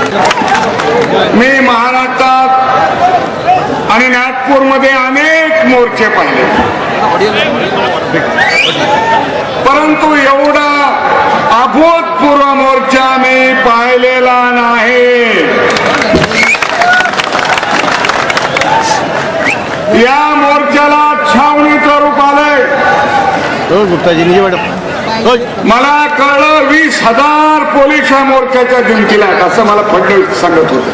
मी महाराष्ट्रात आणि नागपूरमध्ये अनेक मोर्चे पाहिले, परंतु एवढा अभूतपूर्व मोर्चा मी पाहिलेला नाही। या मोर्चाला छावणीचं रूप आलंय। मला कळलं 20,000 पोलीस या मोर्चाच्या दिमतीला असं मला फडणवीस सांगत होते।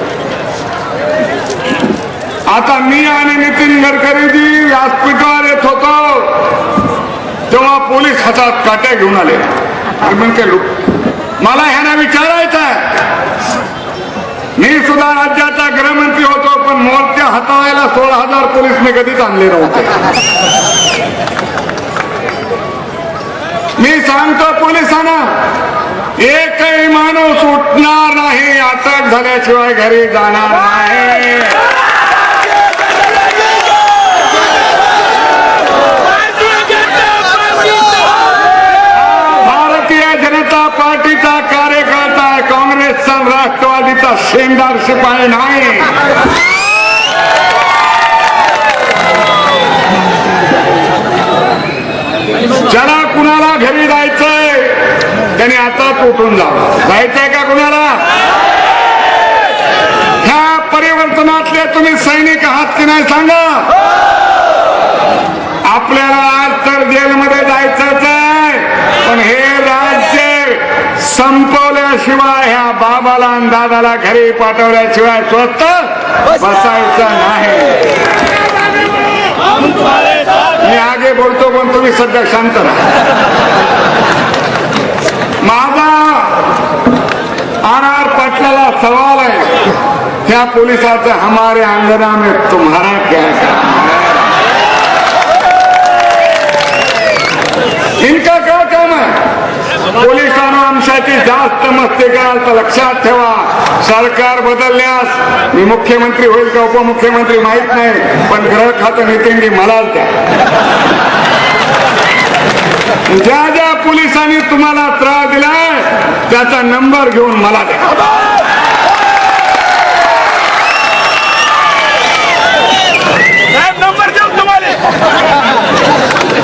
आता मी आणि नितीन गडकरीजी व्यासपीठावर येत होतो तेव्हा पोलीस हातात काट्या घेऊन आले। मला ह्यांना विचारायचं आहे, मी सुद्धा राज्याचा गृहमंत्री होतो, पण मोर्चा हाताळायला 16,000 पोलीस मी कधीच आणले नव्हते। मी सांगतो पोलिसांना, एकही माणूस उठणार नाही, अटक झाल्याशिवाय घरी जाणार नाही। भारतीय जनता पार्टीचा कार्यकर्ता आहे, काँग्रेसचा राष्ट्रवादीचा शेंगार शिपाई नाही। ज्याला कुणाला घरी जायचंय त्यांनी आता उठून जावं। जायचंय का कुणाला? ह्या परिवर्तनातले तुम्ही सैनिक आहात की नाही सांगा। आपल्याला आज तर जेलमध्ये जायचंच आहे, पण हे राज्य संपवल्याशिवाय, ह्या बाबाला आणि दादाला घरी पाठवल्याशिवाय स्वतः बसायचं नाही। मी आगे बोलतो, पण तुम्ही सध्या शांत राहा। माझा आर पाटलाला सवाल आहे, क्या पुलिसाचे हमारे अंगना में तुम्हारा क्या काम है? इनका क्या काम है? पोलिसांना अंशाची जास्त मस्ती कराल तर लक्षात ठेवा, सरकार बदलल्यास मी मुख्यमंत्री होईल का उपमुख्यमंत्री माहित नाही, पण गृह खातं नितीनजी मलाच द्या। ज्या ज्या पोलिसांनी तुम्हाला त्रास दिलाय त्याचा नंबर घेऊन मला द्या। नंबर देऊ तुम्हाला।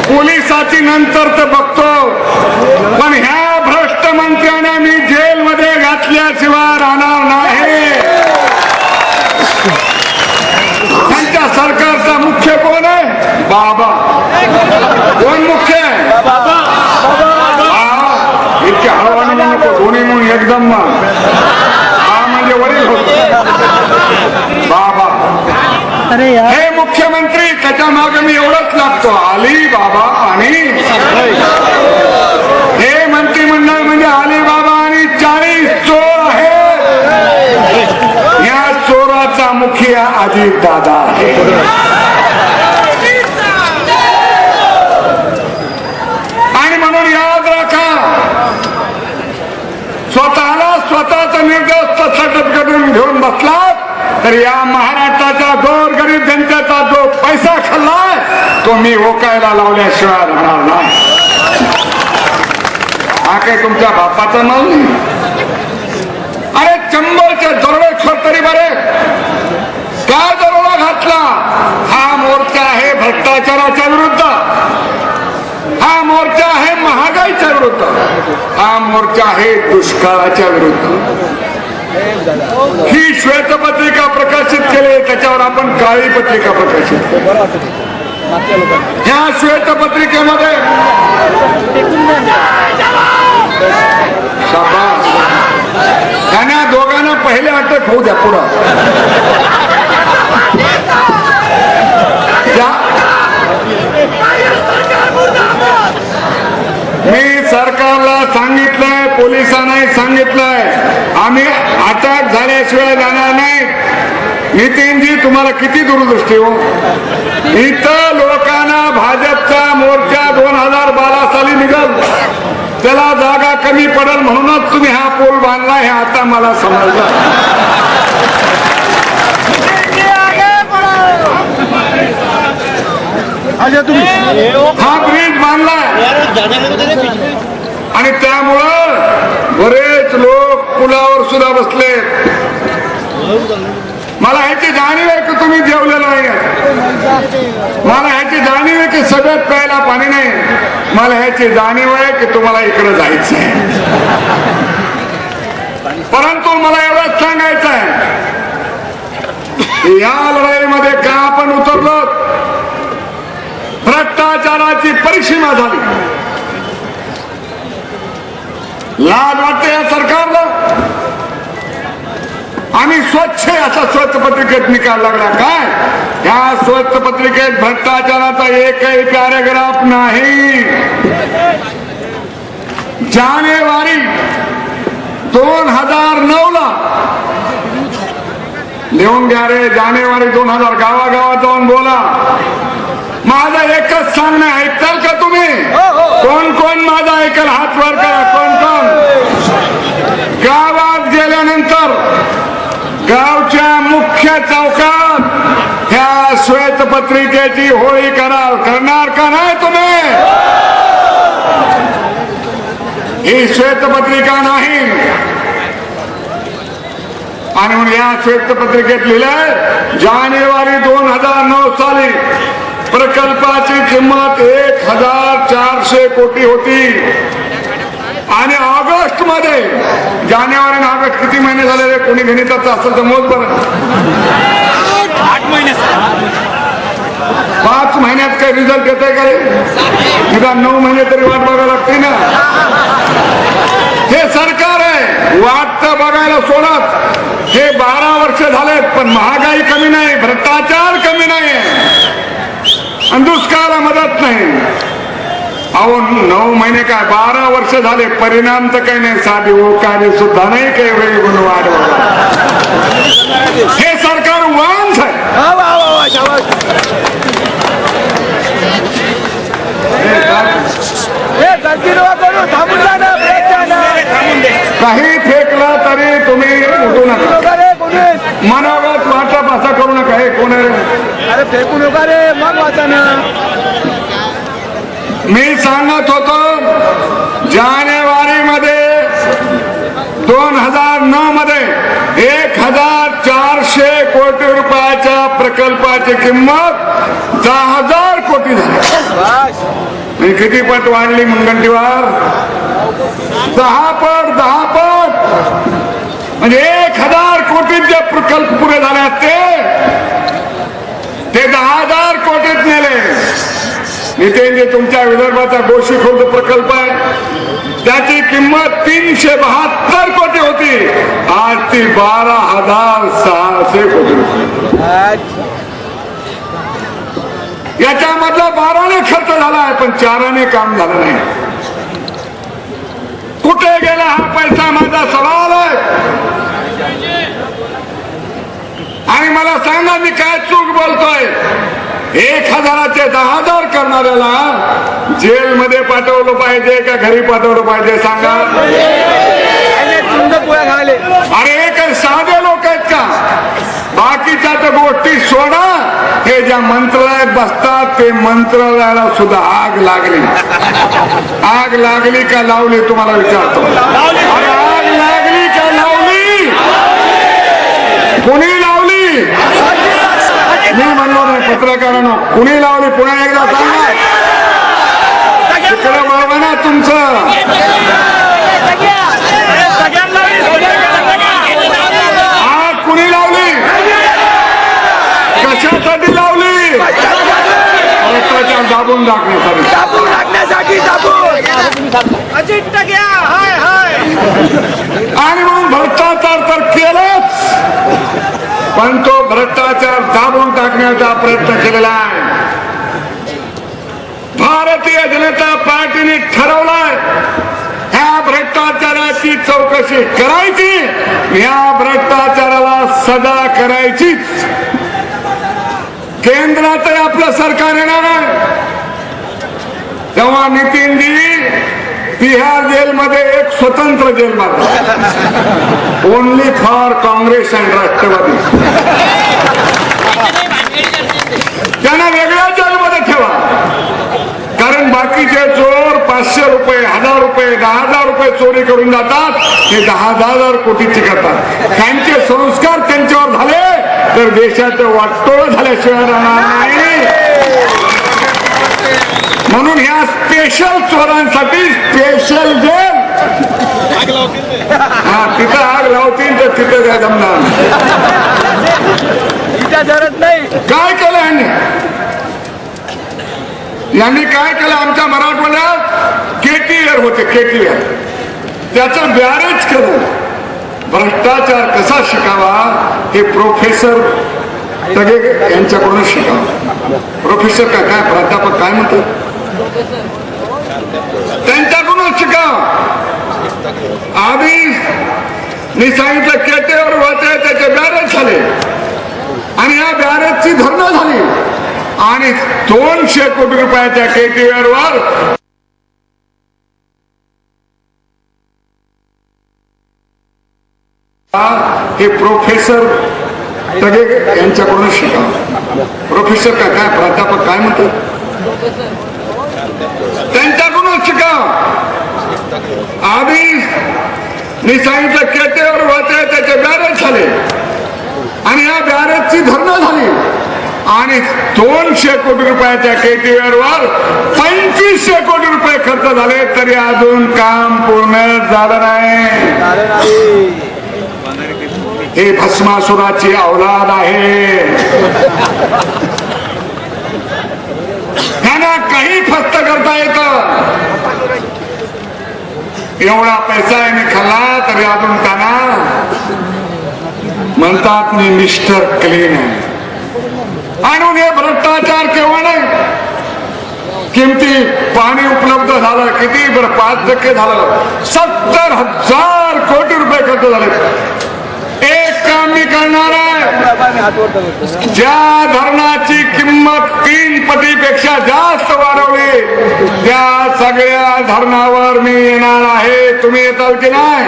पोलिसाची नंतर तर बघतो, पण ह्या भ्रष्ट मंत्र्यांना मी जेलमध्ये घातल्याशिवाय राहणार नाही। त्यांच्या सरकारचा मुख्य कोण आहे? बाबा। कोण मुख्य आहे? इतके हळवाने नको, दोन्ही म्हणून एकदम हा म्हणजे वडील होते बाबा। हे मुख्यमंत्री, त्याच्या मागे मी एवढंच लागतो, अली बाबा आणि हे मंत्रिमंडळ म्हणजे अली बाबा आणि 40 चोर आहे। या चोराचा मुखिया अजित दादा आहे। आणि म्हणून याद राखा, स्वतःचा निर्दोष सर्टिफिकेट घेऊन बसलात तर या महाराष्ट्राच्या गोरगरीब जनतेचा जो पैसा खाल्लाय तो मी ओकायला लावल्याशिवाय राहणार नाही। हा काही तुमच्या बापाचा माल नाही। अरे चंबळचे दरोडेखोर तरी बरे, काय दरोडा घातला? हा मोर्चा आहे भ्रष्टाचाराच्या विरुद्ध, हा मोर्चा आहे महागाईच्या विरुद्ध, हा मोर्चा आहे दुष्काळाच्या विरुद्ध। ही श्वेतपत्रिका प्रकाशित केली, त्याच्यावर आपण काळी पत्रिका प्रकाशित केली। ह्या श्वेतपत्रिकेमध्ये त्यांना दोघांना पहिले अटक होऊ द्या। पुढं मी सरकारला सांगितलंय, पोलिसांनाही सांगितलंय, आम्ही अटक झाल्याशिवाय जाणार नाही। नितीनजी, तुम्हाला किती दूरदृष्टी हो। इथं लोकांना भाजपचा मोर्चा 2012 साली निघाल, त्याला जागा कमी पडेल म्हणूनच तुम्ही हा पूल बांधला, हे आता मला समजलं। हा ब्रिज बांधलाय आणि त्यामुळं बरेच लोक पुलावर सुद्धा बसले। मला ह्याची जाणीव आहे की तुम्ही जेवलेलं नाही, मला ह्याची जाणीव आहे की सगळ्यात प्यायला पाणी नाही, मला ह्याची जाणीव आहे की तुम्हाला इकडे जायचं आहे. परंतु मला एवढंच सांगायचं आहे, या लढाईमध्ये का आपण उतरलो, भ्रष्टाचाराची परिसीमा झाली. लाज वाटते या सरकारला. आम्ही स्वच्छ असा स्वच्छ पत्रिकेत निकाल लागला. काय या स्वच्छ पत्रिकेत भ्रष्टाचाराचा एकही पॅराग्राफ नाही. जानेवारी 2009 ला लिहून घ्या रे, जानेवारी 2000 गावागावात जाऊन बोला. माझं एकच सांगणं ऐकाल का तुम्ही? कोण कोण माझा ऐकाल हात वर करा. कोण कोण गावात गेल्यानंतर गावच्या मुख्य चौकात ह्या श्वेतपत्रिकेची होळी करणार का नाही तुम्ही? ही श्वेतपत्रिका नाही. आणि म्हणून या श्वेतपत्रिकेत लिहिलंय जानेवारी 2009 साली प्रकल्पाची किंमत 1400 कोटी होती. आणि ऑगस्ट मध्ये, जानेवारी आणि ऑगस्ट किती महिने झाले रे? कोणी गणिताचं असेल तर मोज बरं. 8 महिने, 5 महिन्यात काही रिझल्ट येते का रे? निदान 9 महिने तरी वाट बघायला लागते ना. हे सरकार आहे, वाट तर बघायला सोडत. हे 12 वर्ष झालेत, पण महागाई कमी नाही, भ्रष्टाचार कमी नाही आणि दुष्काळाला मदत नाही. अहो 9 महिने काय, 12 वर्ष झाले, परिणाम तर काही नाही. साधी ओकारी सुद्धा नाही काही वेळ गुण वाढ. हे सरकार वांस आहे. काही फेकलं तरी तुम्ही उठू नका. मनागत वाटप असा करू नका. हे कोण आहे? अरे फेकू नका रे, मग वाचा ना. मी सांगत होतो जानेवारी मध्ये 2009 मध्ये 1400 कोटी रुपयाच्या प्रकल्पाची किंमत 10,000 कोटी झाली. किती पट वाढली मुनगंटीवार? 10 पट. म्हणजे 1000 कोटीत जे प्रकल्प पुरे झाले ते 10,000 कोटीत नेले. इथे जे तुमच्या विदर्भाचा गोशी खुर्द प्रकल्प आहे त्याची किंमत 372 कोटी होती, आज ती 12,600 कोटी रुपये. याच्यामधला 12ने खर्च झाला आहे, पण 4ने काम झालं नाही. कुठे गेला हा पैसा, माझा सवाल आहे. आणि मला सांगा मी काय चूक बोलतोय? 1000चे 10,000 करणाऱ्याला जेलमध्ये पाठवलं पाहिजे का घरी पाठवलं पाहिजे सांगा? अरे हे काही साधे लोक आहेत का? बाकीच्या तर गोष्टी सोडा. हे ज्या मंत्रालयात बसतात ते मंत्रालयाला सुद्धा आग लागली का लावली तुम्हाला विचारतो. अरे आग लागली का लावली? कुणी लावली? मी म्हणलो नाही, पत्रकारांनो कुणी लावली? पुन्हा एकदा सांगा. तिकडे बघा ना तुमचं. आग कुणी लावली? कशासाठी लावली? भ्रष्टाचार दाबून टाकण्यासाठी. आणि मग भ्रष्टाचार तर केलंच, पण तो भ्रष्टाचार दाबून टाकण्याचा प्रयत्न केलेला आहे. भारतीय जनता पार्टीने ठरवलाय ह्या भ्रष्टाचाराची चौकशी करायची, ह्या भ्रष्टाचाराला सजा करायचीच. केंद्रातही आपलं सरकार येणार आहे, तेव्हा नितीनजी तिहार जेलमध्ये एक स्वतंत्र जेल मात्र only for Congress and Rashtravadi. त्यांना वेगळ्या जेलमध्ये ठेवा, कारण बाकीचे चोर 500 रुपये 1000 रुपये 10,000 रुपये चोरी करून जातात, ते 10,000 कोटीचे करतात. त्यांचे संस्कार त्यांच्यावर झाले तर देशाचं वाटोळं झाल्याशिवाय राहणार नाही. म्हणून ह्या स्पेशल चोरांसाठी स्पेशल जेल. हा, तिथं आग लावतील तर तिथं काय जमणार नाही. काय केलं यांनी काय केलं? आमच्या मराठवाड्यात केटीआर होते, केटीआर, त्याचं बॅरेज केलं. भ्रष्टाचार कसा शिकावा हे प्रोफेसर तगे यांच्याकडून शिकावं. प्रोफेसर काय प्राध्यापक काय म्हणतात त्यांच्याकडून शिकावं. आधी मी सांगितलं केटीआर होते, त्याचे बॅरेज झाले आणि या बॅरेजची धरणं झाली आणि 200 कोटी रुपयाच्या केटीआर वर हे प्रोफेसर तगे यांच्याकडून शिकावं. प्रोफेसर काय प्राध्यापक काय म्हणतात त्यांच्याकडून शिकावं. आधी मी सांगितलं केटीआर होते, त्याचे बॅरेज झाले आणि या बॅरेजची धरणं झाली आणि 200 कोटी रुपयाच्या केटीआर वर 2500 कोटी रुपये खर्च झाले तरी अजून काम पूर्ण झालं नाही. हे भस्मासुराची औलाद आहे. त्यांना काही फस्त करता येतं. एवढा पैसा याने खाल्ला तरी अजून त्यांना म्हणतात मी मिस्टर क्लीन आहे. आणून हे भ्रष्टाचार केव्हा नाही. किमती पाणी उपलब्ध झालं किती बरं 5% झालं. 70,000 कोटी रुपये खर्च झाले. एक काम मी करणार आहे, ज्या धरणाची किंमत 3 पटीपेक्षा जास्त वाढवली त्या सगळ्या धरणावर मी येणार आहे. तुम्ही येताल की नाही?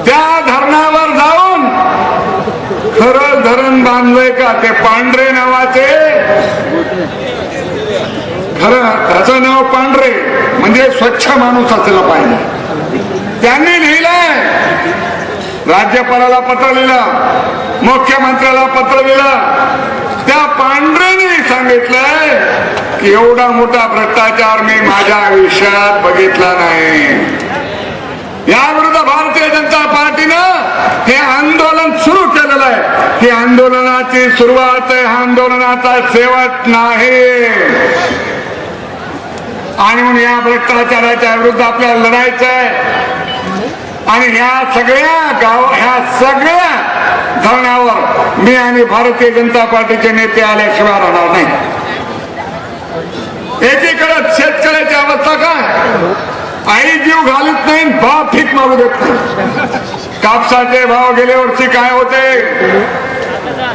त्या धरणावर जाऊन खरं धरण बांधलंय का ते पांढरे नावाचे, खरं त्याचं नाव पांढरे म्हणजे स्वच्छ माणूस असला पाहिजे. त्यांनी लिहिलंय, राज्यपालाला पत्र लिहिलं, मुख्यमंत्र्याला पत्र लिहिलं. त्या पांढरेने सांगितलंय की एवढा मोठा भ्रष्टाचार मी माझ्या आयुष्यात बघितला नाही. याविरुद्ध भारतीय जनता पार्टीनं हे आंदोलन सुरू केलेलं आहे. ही आंदोलनाची सुरुवात आहे, हा आंदोलनाचा शेवट नाही. आणि म्हणून या भ्रष्टाचाराच्या विरुद्ध आपल्याला लढायचं आहे. आणि ह्या सगळ्या धरणावर मी आणि भारतीय जनता पार्टीचे नेते आल्याशिवाय राहणार नाही. एकीकडे शेतकऱ्याची अवस्था काय, आई जीव घालत नाही, बाप भीक मागू देत नाही. कापसाचे भाव गेल्या वर्षी काय होते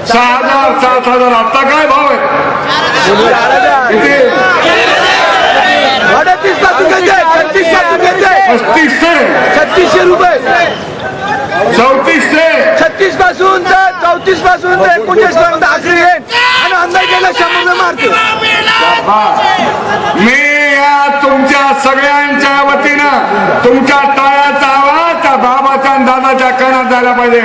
6,000 7,000, आता काय भाव आहे? 3600 रुपये, 3400, 36 पासून तर 34 पासून तर 49 पर्यंत आखरी आहे आणि अंदाज गेला 100 मारतो. मी या तुमच्या सगळ्यांच्या वतीनं तुमच्या टाळ्याचा आवाज त्या बाबाच्या आणि दादाच्या कानात झाला पाहिजे.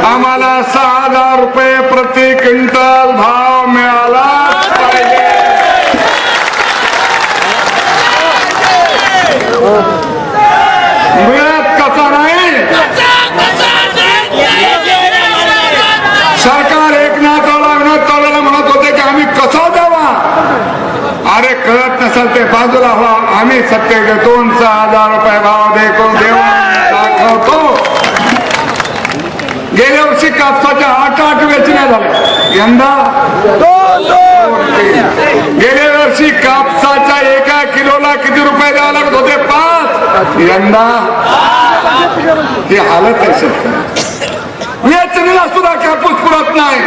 आम्हाला 6,000 रुपये प्रति क्विंटल भाव मिळाला पाहिजे. मिळत कसा नाही. सरकार एकनाथाला विनोद म्हणत होते की आम्ही कसा द्यावा. अरे कळत नसेल ते बाजूला व्हा. आम्ही सत्य घेतो 6,000 रुपये भाव देऊन दाखवतो. गेल्या वर्षी कापसाच्या 8 वेचण्या झाल्या, यंदा 2. गेल्या वर्षी कापसाच्या 1 किलोला किती रुपये द्यावे लागत होते? 5. यंदा ही हालत आहे शेतकरी. वेचणीला सुद्धा कापूस पुरत नाही.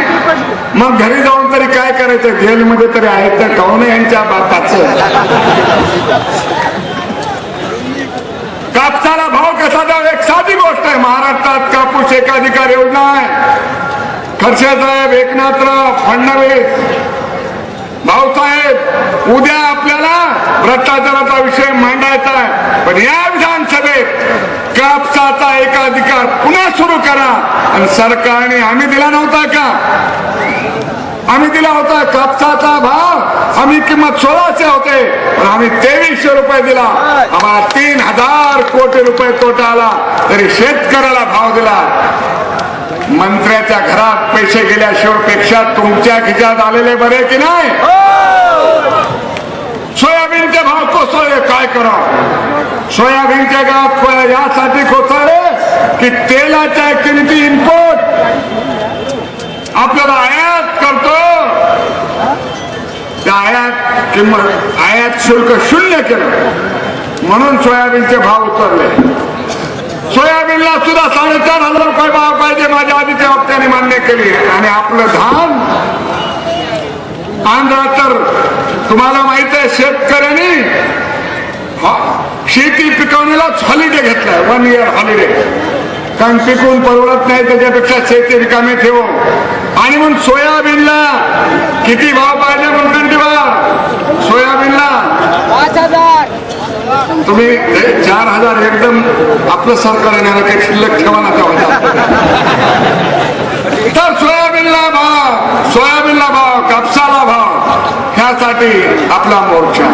मग घरी जाऊन तरी काय करायचं? जेलमध्ये तरी आहे तर काऊन यांच्या बापाचं. कापसाला भाव कसा द्यावा एक साधी गोष्ट आहे. महाराष्ट्रात कापूस एकाधिकार योजना आहे. खडसे साहेब, एकनाथराव, फडणवीस, भाऊसाहेब, उद्या आपल्याला भ्रष्टाचाराचा विषय मांडायचा आहे, पण या विधानसभेत कापसाचा एकाधिकार पुन्हा सुरू करा. आणि सरकारने आम्ही दिला नव्हता का? आम्ही दिला होता कापसाचा भाव, आम्ही किंमत 1600 होते, पण आम्ही 2300 रुपये दिला. आम्हाला 3000 कोटी रुपये तोटा आला, तरी शेतकऱ्याला भाव दिला. मंत्र्याच्या घरात पैसे गेल्याशिवाय पेक्षा तुमच्या खिशात आलेले बरे की नाही? सोयाबीनचे भाव कोसळले, काय करा? सोयाबीनच्या गावात यासाठी कोसळले की तेलाच्या किमती इम्पोर्ट आपल्याला आयात करतो, त्या आयात शुल्क शून्य केलं म्हणून सोयाबीनचे भाव उतरले. सोयाबीनला सुद्धा 4500 रुपये भाव पाहिजे, माझ्या आधीच्या वक्त्याने मान्य केली. आणि आपलं धान आंध्रात तर तुम्हाला माहित आहे, शेतकऱ्यांनी शेती पिकवण्यालाच हॉलिडे घेतलाय, 1 इयर हॉलिडे. कारण पिकून परवडत नाही, त्याच्यापेक्षा शेती रिकामी ठेवू. आणि मग सोयाबीनला किती भाव पाहिजे म्हणून सोयाबीनला 5000. तुम्ही 4000 एकदम आपलं सरकार येणार काही शिल्लक ठेवा ना तेव्हा. तर सोयाबीनला भाव, कापसाला भाव, ह्यासाठी आपला मोर्चा.